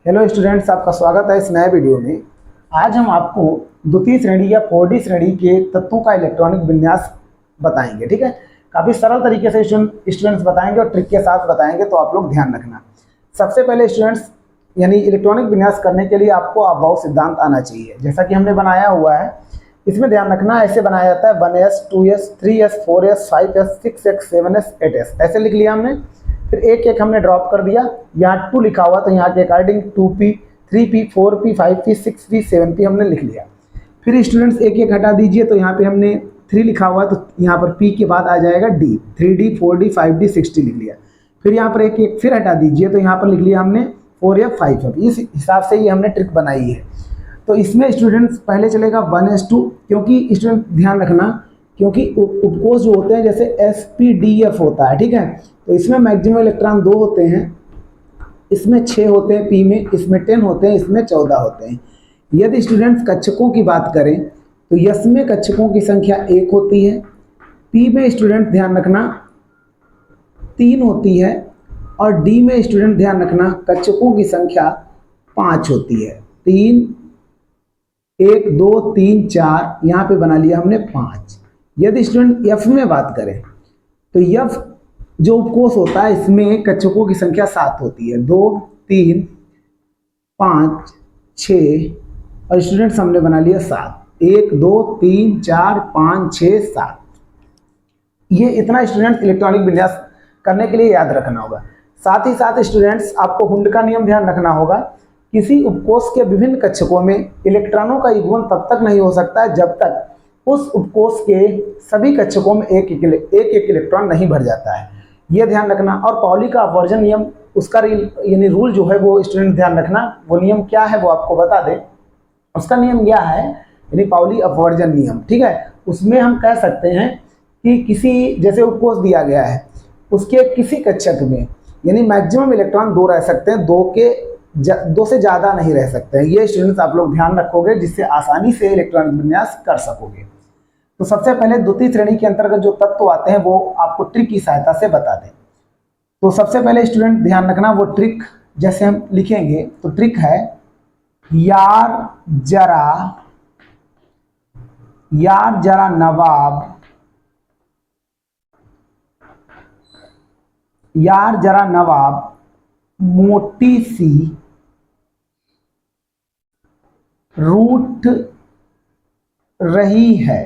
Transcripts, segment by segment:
Hello students, आपका स्वागत है इस नए वीडियो में। आज हम आपको द्वितीय श्रेणी या 4D श्रेणी के तत्वों का इलेक्ट्रॉनिक विन्यास बताएंगे। ठीक है, काफ़ी सरल तरीके से स्टूडेंट्स बताएंगे और ट्रिक के साथ बताएंगे, तो आप लोग ध्यान रखना। सबसे पहले स्टूडेंट्स यानी इलेक्ट्रॉनिक विन्यास करने के लिए आपको अभाव सिद्धांत आना चाहिए, जैसा कि हमने बनाया हुआ है। इसमें ध्यान रखना, ऐसे बनाया जाता है 1s 2s 3s 4s 5s 6x 7s 8s, ऐसे लिख लिया हमने। फिर एक एक हमने ड्रॉप कर दिया, यहाँ 2 लिखा हुआ तो यहाँ के according 2p 3p 4p 5p 6p 7p हमने लिख लिया। फिर स्टूडेंट्स एक एक हटा दीजिए, तो यहाँ पे हमने 3 लिखा हुआ है तो यहाँ पर p के बाद आ जाएगा d, 3d 4d 5d 6d लिख लिया। फिर यहाँ पर एक एक फिर हटा दीजिए, तो यहाँ पर लिख लिया हमने 4f 5f। इस हिसाब से ये हमने ट्रिक बनाई है। तो इसमें स्टूडेंट्स पहले चलेगा 1s2, क्योंकि स्टूडेंट ध्यान रखना, क्योंकि उपकोष जो होते हैं जैसे sp-df होता है, ठीक है, तो इसमें मैक्सिमम इलेक्ट्रॉन 2 होते हैं, इसमें 6 होते हैं p में, इसमें 10 होते हैं, इसमें 14 होते हैं। यदि स्टूडेंट्स कक्षकों की बात करें तो s में कक्षकों की संख्या 1 होती है, p में स्टूडेंट ध्यान रखना 3 होती है, और d में स्टूडेंट ध्यान रखना कक्षकों की संख्या 5 होती है। 3 1 2 3 4, यहाँ पे बना लिया हमने 5। यदि स्टूडेंट f में बात करें तो f जो उपकोष होता है इसमें कक्षकों की संख्या 7 होती है, 2 3 5 6, और स्टूडेंट्स हमने बना लिया 7। 1 2 3 4 5 6 7। ये इतना स्टूडेंट्स इलेक्ट्रॉनिक विन्यास करने के लिए याद रखना होगा। साथ ही साथ स्टूडेंट्स आपको हुंड का नियम ध्यान रखना होगा। किसी उपकोष के विभिन्न कक्षकों में इलेक्ट्रॉनों का युग्मन तब तक नहीं हो सकता है जब तक उस उपकोष के सभी कक्षकों में एक एक इलेक्ट्रॉन नहीं भर जाता है, ये ध्यान रखना। और पाउली का अपवर्जन नियम, उसका यानी रूल जो है वो स्टूडेंट ध्यान रखना। वो नियम क्या है वो आपको बता दें। उसका नियम क्या है, यानी पाउली अपवर्जन नियम, ठीक है। उसमें हम कह सकते हैं कि किसी जैसे उपकोष दिया गया है, उसके किसी कक्षक में यानी मैक्सिमम इलेक्ट्रॉन 2 रह सकते हैं, 2 से ज़्यादा नहीं रह सकते हैं। ये स्टूडेंट्स आप लोग ध्यान रखोगे, जिससे आसानी से इलेक्ट्रॉनिक विन्यास कर सकोगे। तो सबसे पहले द्वितीय श्रेणी के अंतर्गत जो तत्व आते हैं वो आपको ट्रिक की सहायता से बता दें। तो सबसे पहले स्टूडेंट ध्यान रखना, वो ट्रिक जैसे हम लिखेंगे तो ट्रिक है यार जरा नवाब, यार जरा नवाब मोटी सी रूठ रही है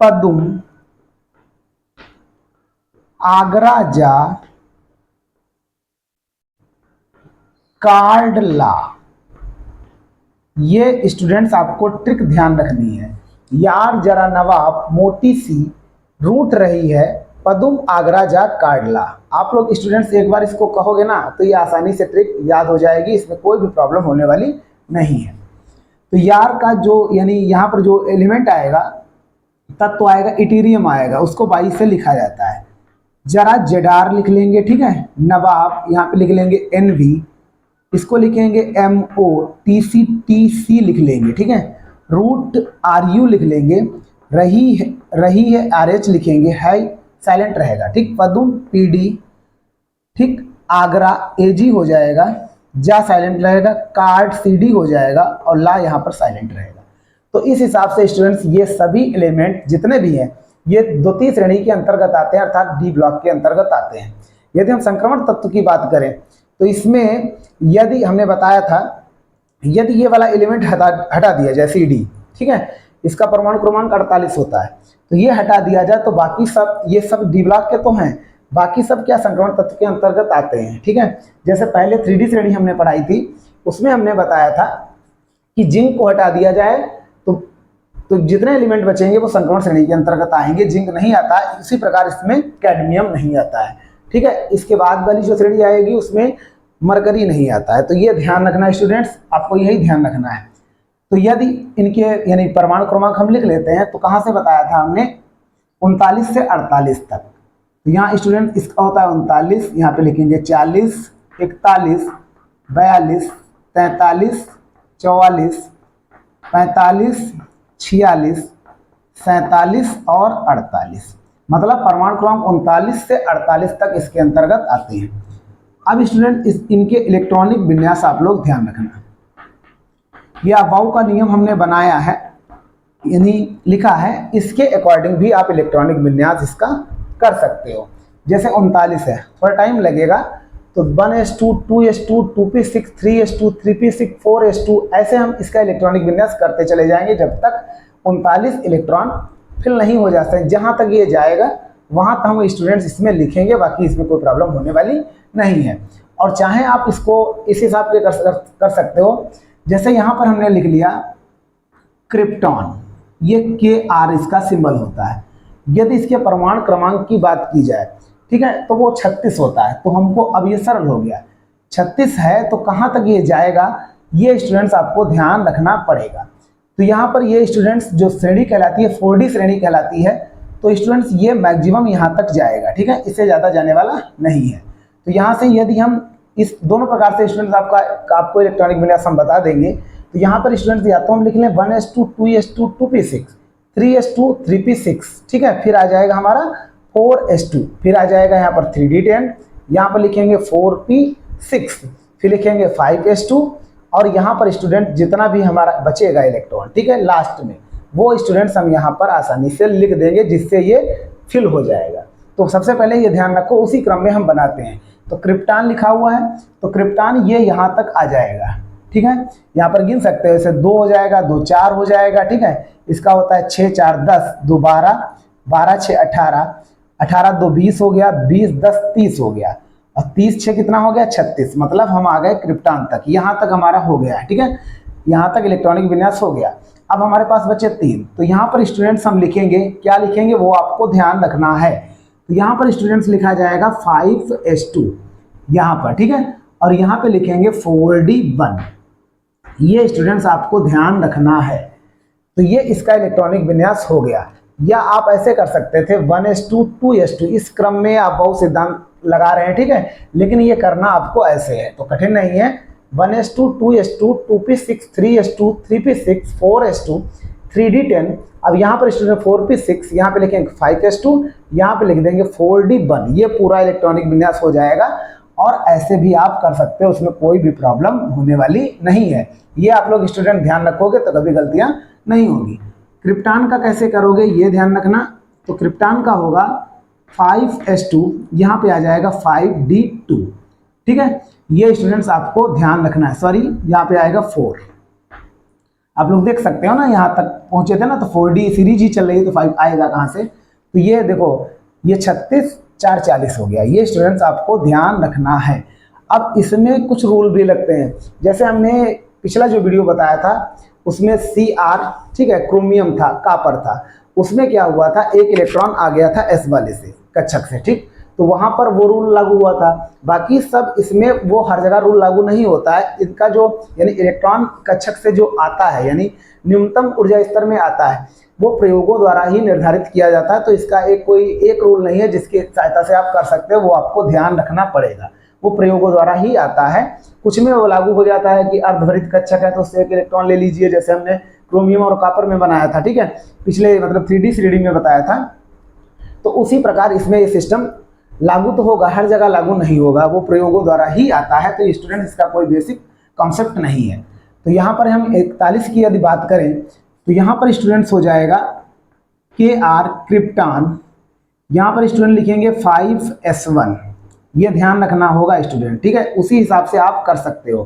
पदुम आगरा जा कार्ड ला। ये स्टूडेंट्स आपको ट्रिक ध्यान रखनी है। यार जरा नवाब मोटी सी रूठ रही है पदुम आगरा जा कार्ड ला। आप लोग स्टूडेंट्स एक बार इसको कहोगे ना तो ये आसानी से ट्रिक याद हो जाएगी, इसमें कोई भी प्रॉब्लम होने वाली नहीं है। तो यार का जो यानी यहाँ पर जो एलिमेंट आएगा, तत्व आएगा, इटीरियम आएगा, उसको 22 से लिखा जाता है। जरा जेडार लिख लेंगे, ठीक है। नवाब यहाँ पे लिख लेंगे NV, इसको लिखेंगे MO, TC लिख लेंगे, ठीक है। रूट RU लिख लेंगे, रही है RH लिखेंगे, है साइलेंट रहेगा, ठीक। पदुम PD, ठीक। आगरा AG हो जाएगा, जा साइलेंट रहेगा, कार्ड CD हो जाएगा, और ला यहाँ पर साइलेंट रहेगा। तो इस हिसाब से स्टूडेंट्स ये सभी एलिमेंट जितने भी हैं ये द्वितीय श्रेणी के अंतर्गत आते हैं, अर्थात D ब्लॉक के अंतर्गत आते हैं। यदि हम संक्रमण तत्व की बात करें तो इसमें यदि हमने बताया था, यदि ये वाला एलिमेंट हटा दिया जाए CD, ठीक है, इसका परमाणु क्रमांक 48 होता है, तो ये हटा दिया जाए तो बाकी सब ये सब D ब्लॉक के तो हैं, बाकी सब क्या संक्रमण तत्व के अंतर्गत आते हैं, ठीक है। जैसे पहले 3D श्रेणी हमने पढ़ाई थी, उसमें हमने बताया था कि जिंक को हटा दिया जाए तो जितने एलिमेंट बचेंगे वो संक्रमण श्रेणी के अंतर्गत आएंगे। जिंक नहीं आता है, इसी प्रकार इसमें कैडमियम नहीं आता है, ठीक है। इसके बाद वाली जो श्रेणी आएगी उसमें मरकरी नहीं आता है। तो ये ध्यान रखना स्टूडेंट्स, आपको यही ध्यान रखना है। तो यदि इनके यानी परमाणु क्रमांक हम लिख लेते हैं तो कहाँ से बताया था हमने, 39 से 48 तक। तो यहाँ स्टूडेंट इसका होता है 39, यहाँ पे लिखेंगे 40 41 42 43 44 45 46 47 और 48। मतलब परमाणु क्रमांक 39 से 48 तक इसके अंतर्गत आते हैं। अब स्टूडेंट इनके इलेक्ट्रॉनिक विन्यास आप लोग ध्यान रखना। ये अबाउ का नियम हमने बनाया है, यानी लिखा है, इसके अकॉर्डिंग भी आप इलेक्ट्रॉनिक विन्यास इसका कर सकते हो। जैसे 39 है, थोड़ा टाइम लगेगा, तो 1s2, 2s2, 2p6, 3s2, 3p6, 4s2, ऐसे हम इसका इलेक्ट्रॉनिक विन्यास करते चले जाएंगे जब तक 39 इलेक्ट्रॉन फिल नहीं हो जाते हैं। जहाँ तक ये जाएगा वहाँ तक हम स्टूडेंट्स इसमें लिखेंगे, बाकी इसमें कोई प्रॉब्लम होने वाली नहीं है। और चाहे आप इसको इस हिसाब से कर सकते हो, जैसे यहाँ पर हमने लिख लिया क्रिप्टॉन, ये Kr इसका सिंबल होता है। यदि इसके परमाणु क्रमांक की बात की जाए, ठीक है, तो वो 36 होता है। तो हमको अब ये सरल हो गया, 36 है तो कहाँ तक ये जाएगा, ये स्टूडेंट्स आपको ध्यान रखना पड़ेगा। तो यहाँ पर ये स्टूडेंट्स जो श्रेणी कहलाती है 4D श्रेणी कहलाती है, तो स्टूडेंट्स ये मैक्सिमम यहाँ तक जाएगा, ठीक है, इससे ज़्यादा जाने वाला नहीं है। तो यहाँ से यदि हम इस दोनों प्रकार से स्टूडेंट्स आपको इलेक्ट्रॉनिक विन्यास हम बता देंगे। तो यहाँ पर स्टूडेंट्स या तो हम लिख लें 1s2, 2s2, 2p6, 3s2, 3p6, ठीक है, फिर आ जाएगा हमारा 4s2, फिर आ जाएगा यहाँ पर 3d10, यहाँ पर लिखेंगे 4p6, फिर लिखेंगे 5s2, और यहाँ पर स्टूडेंट जितना भी हमारा बचेगा इलेक्ट्रॉन, ठीक है, लास्ट में वो स्टूडेंट्स हम यहाँ पर आसानी से लिख देंगे, जिससे ये फिल हो जाएगा। तो सबसे पहले ये ध्यान रखो, उसी क्रम में हम बनाते हैं। तो क्रिप्टान लिखा हुआ है, तो क्रिप्टान ये यहाँ तक आ जाएगा, ठीक है, यहाँ पर गिन सकते हो, इसे 2 हो जाएगा, 2 4 हो जाएगा, ठीक है, इसका होता है 6 4 10, 2 12, 12 6 18, 18 2 20 हो गया, 20 10 30 हो गया, और 30 6 कितना हो गया 36, मतलब हम आ गए क्रिप्टान तक, यहाँ तक हमारा हो गया है, ठीक है, यहाँ तक इलेक्ट्रॉनिक विन्यास हो गया। अब हमारे पास बचे 3, तो यहाँ पर स्टूडेंट्स हम लिखेंगे, क्या लिखेंगे वो आपको ध्यान रखना है। तो यहाँ पर स्टूडेंट्स लिखा जाएगा 5s2 यहाँ पर, ठीक है, और यहाँ पे लिखेंगे 4d1, ये स्टूडेंट्स आपको ध्यान रखना है। तो ये इसका इलेक्ट्रॉनिक विन्यास हो गया। या आप ऐसे कर सकते थे 1s2, 2s2, इस क्रम में आप बहुत सिद्धांत लगा रहे हैं, ठीक है, लेकिन ये करना आपको ऐसे है, तो कठिन नहीं है। 1s2, 2s2, 2p6, 3s2, 3p6, 4s2, 3d10, अब यहाँ पर स्टूडेंट 4p6, यहाँ पे लिखेंगे 5s2, यहाँ पे लिख देंगे 4d1, ये पूरा इलेक्ट्रॉनिक विन्यास हो जाएगा। और ऐसे भी आप कर सकते हो, उसमें कोई भी प्रॉब्लम होने वाली नहीं है। ये आप लोग स्टूडेंट ध्यान रखोगे तो कभी गलतियां नहीं होगी। क्रिप्टान का कैसे करोगे ये ध्यान रखना। तो क्रिप्टान का होगा 5s2, यहाँ पे आ जाएगा 5d2, ठीक है, ये स्टूडेंट्स आपको ध्यान रखना है। सॉरी, यहाँ पे आएगा 4, आप लोग देख सकते हो ना, यहाँ तक पहुंचे थे ना, तो 4D सीरीज ही चल रही है, तो 5 आएगा कहाँ से। तो ये देखो, ये 36 4 40 हो गया, ये स्टूडेंट्स आपको ध्यान रखना है। अब इसमें कुछ रूल भी लगते हैं, जैसे हमने पिछला जो वीडियो बताया था उसमें Cr, ठीक है, क्रोमियम था, कापर था, उसमें क्या हुआ था, एक इलेक्ट्रॉन आ गया था S वाले से, कक्षक से, ठीक, तो वहाँ पर वो रूल लागू हुआ था। बाकी सब इसमें वो हर जगह रूल लागू नहीं होता है। इनका जो यानी इलेक्ट्रॉन कक्षक से जो आता है, यानी न्यूनतम ऊर्जा स्तर में आता है, वो प्रयोगों द्वारा ही निर्धारित किया जाता है। तो इसका एक रूल नहीं है जिसकी सहायता से आप कर सकते हो, वो आपको ध्यान रखना पड़ेगा, वो प्रयोगों द्वारा ही आता है। कुछ में वो लागू हो जाता है कि अर्धभरित कक्षक है तो उससे एक इलेक्ट्रॉन ले लीजिए, जैसे हमने क्रोमियम और कॉपर में बनाया था, ठीक है, पिछले मतलब 3D श्रेणी में बताया था। तो उसी प्रकार इसमें ये सिस्टम लागू तो होगा, हर जगह लागू नहीं होगा, वो प्रयोगों द्वारा ही आता है। तो स्टूडेंट इसका कोई बेसिक कॉन्सेप्ट नहीं है। तो यहाँ पर हम 41 की यदि बात करें तो यहाँ पर स्टूडेंट्स हो जाएगा Kr क्रिप्टान, यहाँ पर स्टूडेंट लिखेंगे 5s1, ये ध्यान रखना होगा स्टूडेंट, ठीक है, उसी हिसाब से आप कर सकते हो।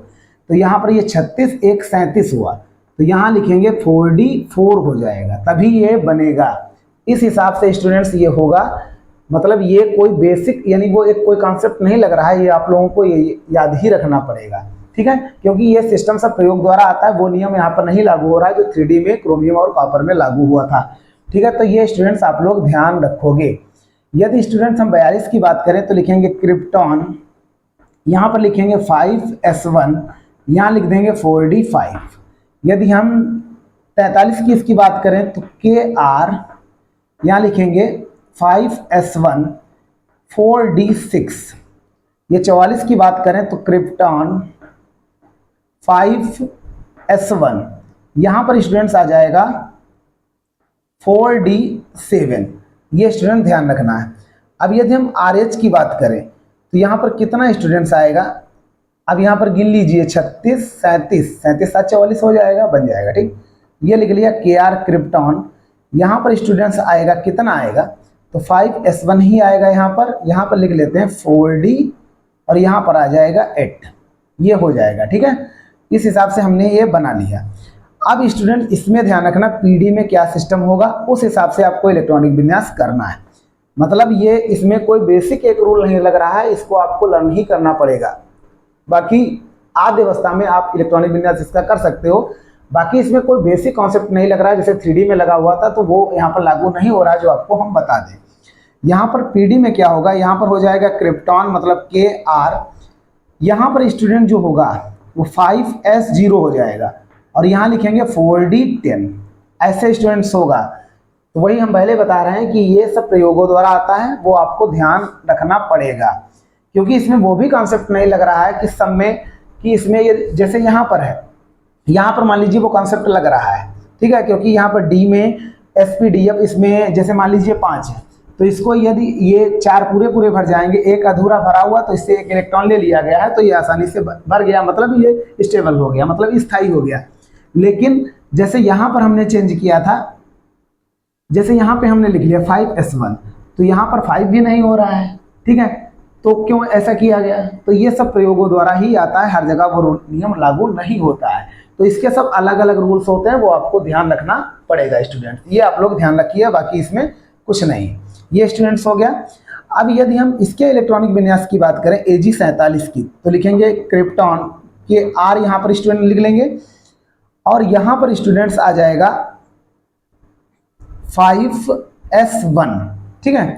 तो यहाँ पर ये 36 1 37 हुआ, तो यहाँ लिखेंगे 4d4 हो जाएगा, तभी ये बनेगा। इस हिसाब से स्टूडेंट्स ये होगा, मतलब ये कोई बेसिक यानी वो एक कोई कॉन्सेप्ट नहीं लग रहा है, ये आप लोगों को ये याद ही रखना पड़ेगा, ठीक है, क्योंकि ये सिस्टम सब प्रयोग द्वारा आता है, वो नियम यहाँ पर नहीं लागू हो रहा है जो 3D में क्रोमियम और कॉपर में लागू हुआ था, ठीक है। तो ये स्टूडेंट्स आप लोग ध्यान रखोगे। यदि स्टूडेंट्स हम 42 की बात करें तो लिखेंगे क्रिप्टॉन, यहाँ पर लिखेंगे 5s1, यहाँ लिख देंगे 4d5। यदि हम 43 की इसकी बात करें तो Kr, यहाँ लिखेंगे 5s1 4d6। ये 44 की बात करें तो क्रिप्टॉन 5s1, यहाँ पर स्टूडेंट्स आ जाएगा 4d7। ये स्टूडेंट ध्यान रखना है। अब यदि हम RH की बात करें तो यहाँ पर कितना स्टूडेंट्स आएगा, अब यहाँ पर गिन लीजिए 36, 37, 37 7 44 हो जाएगा, बन जाएगा। ठीक, ये लिख लिया KR क्रिप्टॉन। यहाँ पर स्टूडेंट्स आएगा, कितना आएगा, तो 5S1 ही आएगा। यहाँ पर लिख लेते हैं 4D और यहाँ पर आ जाएगा 8, ये हो जाएगा। ठीक है, इस हिसाब से हमने ये बना लिया। अब स्टूडेंट इसमें ध्यान रखना PD में क्या सिस्टम होगा, उस हिसाब से आपको इलेक्ट्रॉनिक विन्यास करना है। मतलब ये इसमें कोई बेसिक एक रूल नहीं लग रहा है, इसको आपको लर्न ही करना पड़ेगा। बाकी आद्य अवस्था में आप इलेक्ट्रॉनिक विन्यास इसका कर सकते हो, बाकी इसमें कोई बेसिक कॉन्सेप्ट नहीं लग रहा है। जैसे 3D में लगा हुआ था तो वो यहाँ पर लागू नहीं हो रहा है, जो आपको हम बता दें। यहाँ पर PD में क्या होगा, यहाँ पर हो जाएगा क्रिप्टॉन मतलब KR। यहाँ पर स्टूडेंट जो होगा वो 5S0 हो जाएगा और यहाँ लिखेंगे 4D10, ऐसे स्टूडेंट्स होगा। तो वही हम पहले बता रहे हैं कि ये सब प्रयोगों द्वारा आता है, वो आपको ध्यान रखना पड़ेगा, क्योंकि इसमें वो भी कॉन्सेप्ट नहीं लग रहा है कि सब में, कि इसमें ये जैसे यहाँ पर है, यहाँ पर मान लीजिए वो कॉन्सेप्ट लग रहा है। ठीक है, क्योंकि यहाँ पर D में SPDF, इसमें जैसे मान लीजिए 5 है, तो इसको यदि ये 4 पूरे भर जाएंगे, एक अधूरा भरा हुआ तो इससे एक इलेक्ट्रॉन ले लिया गया है, तो ये आसानी से भर गया, मतलब ये स्टेबल हो गया, मतलब स्थायी हो गया। लेकिन जैसे यहाँ पर हमने चेंज किया था, जैसे यहाँ पे हमने लिख लिया 5S1, तो यहाँ पर 5 भी नहीं हो रहा है। ठीक है, तो क्यों ऐसा किया गया, तो ये सब प्रयोगों द्वारा ही आता है, हर जगह वो नियम लागू नहीं होता है। तो इसके सब अलग अलग रूल्स होते हैं, वो आपको ध्यान रखना पड़ेगा स्टूडेंट, ये आप लोग ध्यान रखिए, बाकी इसमें कुछ नहीं। ये स्टूडेंट्स हो गया। अब यदि हम इसके इलेक्ट्रॉनिक विन्यास की बात करें AG47 की, तो लिखेंगे क्रिप्टॉन के R, यहाँ पर स्टूडेंट लिख लेंगे और यहाँ पर स्टूडेंट्स आ जाएगा 5S1। ठीक है,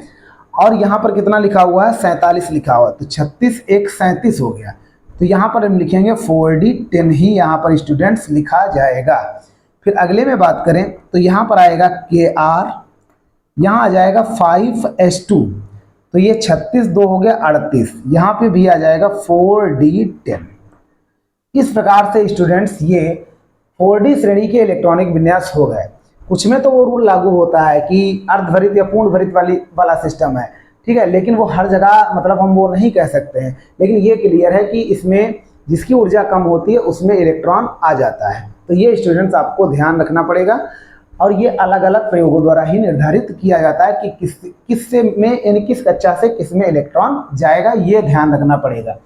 और यहाँ पर कितना लिखा हुआ है, 47 लिखा हुआ है, तो 36 1 37 हो गया। तो यहाँ पर हम लिखेंगे 4D10 ही यहाँ पर स्टूडेंट्स लिखा जाएगा। फिर अगले में बात करें तो यहाँ पर आएगा KR, यहाँ आ जाएगा 5S2, तो ये 36 2 हो गया 38, यहाँ पे भी आ जाएगा 4D10। इस प्रकार से स्टूडेंट्स ये 4D श्रेणी के इलेक्ट्रॉनिक विन्यास हो गए। कुछ में तो वो रूल लागू होता है कि अर्धभरित या पूर्ण भरित वाला सिस्टम है। ठीक है, लेकिन वो हर जगह मतलब हम वो नहीं कह सकते हैं, लेकिन ये क्लियर है कि इसमें जिसकी ऊर्जा कम होती है उसमें इलेक्ट्रॉन आ जाता है। तो ये स्टूडेंट्स आपको ध्यान रखना पड़ेगा, और ये अलग अलग प्रयोगों द्वारा ही निर्धारित किया जाता है कि किस में यानी किस कक्षा से किस में इलेक्ट्रॉन जाएगा, ये ध्यान रखना पड़ेगा,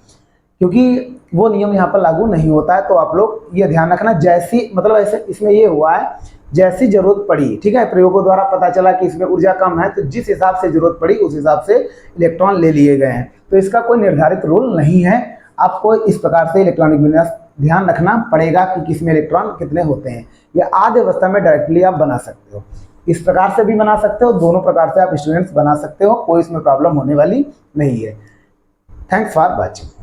क्योंकि वो नियम यहाँ पर लागू नहीं होता है। तो आप लोग ये ध्यान रखना, जैसी मतलब ऐसे इसमें ये हुआ है, जैसी जरूरत पड़ी, ठीक है, प्रयोगों द्वारा पता चला कि इसमें ऊर्जा कम है, तो जिस हिसाब से जरूरत पड़ी उस हिसाब से इलेक्ट्रॉन ले लिए गए हैं। तो इसका कोई निर्धारित रूल नहीं है, आपको इस प्रकार से इलेक्ट्रॉनिक विन्यास ध्यान रखना पड़ेगा कि किसमें इलेक्ट्रॉन कितने होते हैं। या आद्य अवस्था में डायरेक्टली आप बना सकते हो, इस प्रकार से भी बना सकते हो, दोनों प्रकार से आप स्टूडेंट्स बना सकते हो, कोई इसमें प्रॉब्लम होने वाली नहीं है। Thanks for watching.